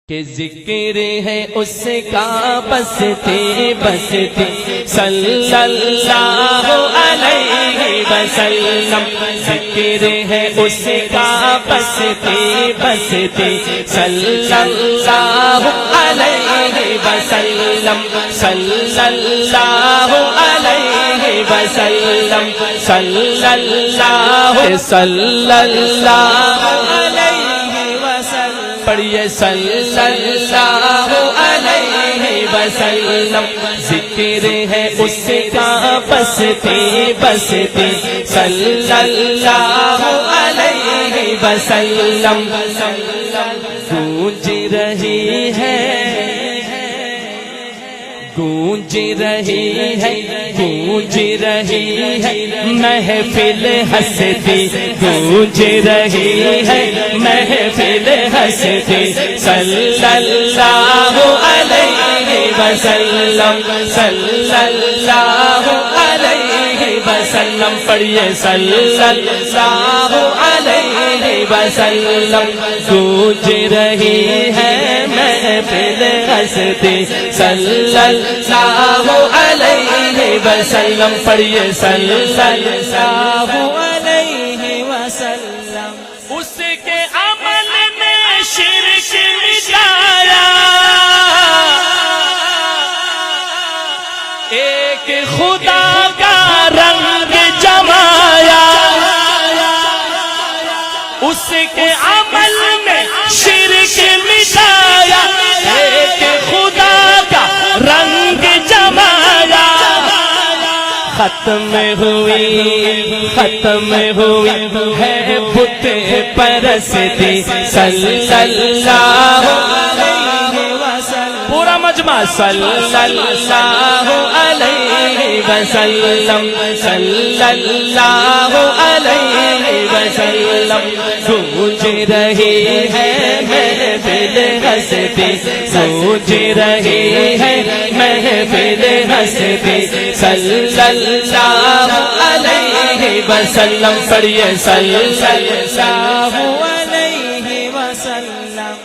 کہ ذکر ہے اس کا بستے بستے صلی اللہ علیہ وسلم، ذکر ہے اس کا بستے بستے صلی اللہ علیہ وسلم، صلی اللہ علیہ وسلم، صلی اللہ علیہ وسلم، پڑھیے صلی اللہ علیہ وسلم، ذکر ہے اس کا بستے بستے صلی اللہ علیہ وسلم، گونج رہی ہے گونج رہی ہے گونج رہی ہے محفل ہستی، گونج رہی ہے محفل ہستی صلی اللہ علیہ وسلم، صلی اللہ علیہ وسلم، پڑھیے صلی اللہ علیہ وسلم، گونج رہی ہے محفل ہستی صلی اللہ علیہ وسلم، پڑھیے صلی اللہ علیہ وسلم، اس کے عمل میں شرک مٹایا، ایک خدا کا رنگ جمایا، اس کے عمل میں شرک مٹایا، ایک خدا کا رنگ جمایا، ختم ہوئی ہے بت پرستی صلی اللہ علیہ وسلم، پورا مجمع صلی اللہ علیہ وسلم، صلی اللہ علیہ وسلم، گونج رہی ہے محفل ہستی، گونج رہی ہے محفل ہستی صلی اللہ علیہ وسلم، پڑھیے صلی اللہ علیہ وسلم،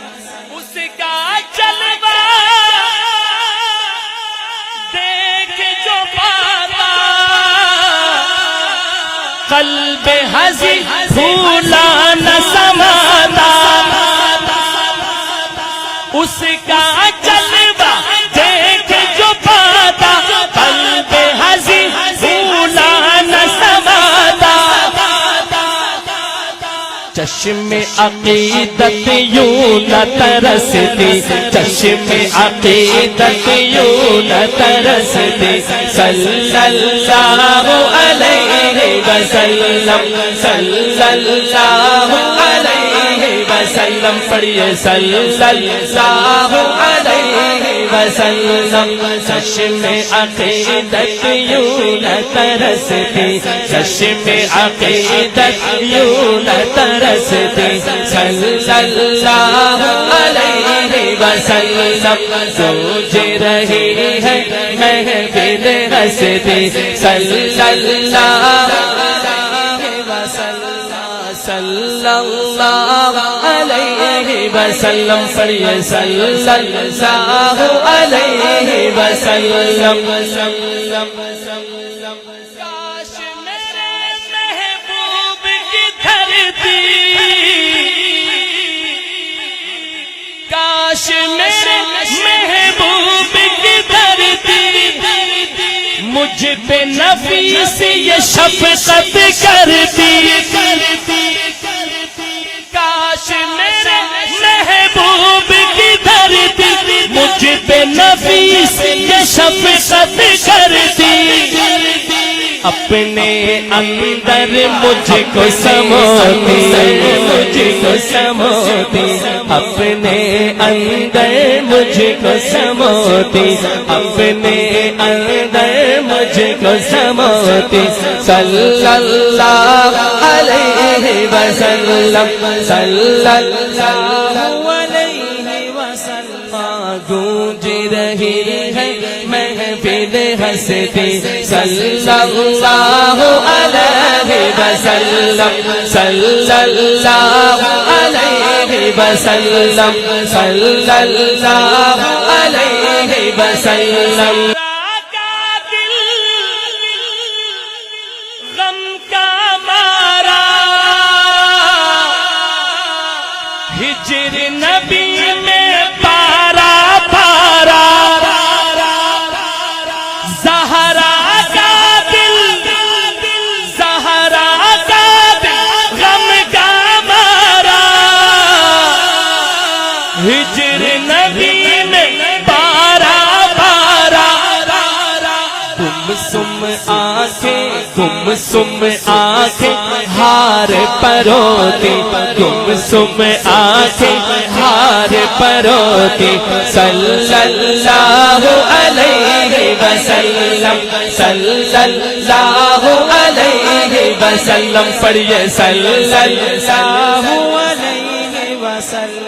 اس کا جلوہ دیکھ جو پاتا قلب حزین پھولا نہ سماتا، اس کا جلوہ دیکھ جو پاتا قلب حزین پھولا نہ سماتا، چشم عقیدت یوں نہ ترستی، چشم عقیدت یوں نہ ترستی صلی اللہ علیہ وسلم، صلی اللہ علیہ وسلم، پڑھیے صلی اللہ علیہ وسلم، چشم عقیدت یوں نہ ترستی، چشم عقیدت یوں نہ ترستی صلی اللہ علیہ وسلم، گونج رہی ہے محفل ہستی صلی اللہ علیہ وسلم، صلی اللہ علیہ وسلم، پڑھیے صلی اللہ علیہ وسلم، کاش میرے محبوب کی دھرتی، کاش میرے محبوب کی دھرتی مجھ پہ نفیس یہ شفقت کرتی، کاش میرے محبوب کی دھرتی مجھ پہ نفیس یہ شفقت کرتی، اپنے اندر مجھ کو سموتی، مجھ کو سموتی، اپنے اندر مجھ کو سموتی، اپنے اندر مجھ کو سموتی صلی اللہ علیہ وسلم، صلی اللہ علیہ وسلم، گونج رہی ہے محفل ہستی صلی اللہ علیہ وسلم، صلی اللہ علیہ وسلم صلی اللہ علیہ وسلم غم کا مارا ہجر نبی میں پارا پارا زہرا کا دل زہرا کا دل غم کا مارا ہجر نبی میں پارا پارا گم سم آنکھیں ہار پروتی گم سم آنکھیں ہار پروتی صلی اللہ علیہ وسلم صلی اللہ علیہ وسلم پڑھیے صلی اللہ علیہ وسلم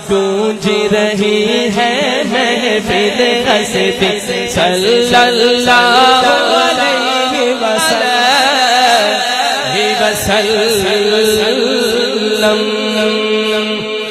گونج رہی ہے محفل ہستی صلی اللہ علیہ وسلم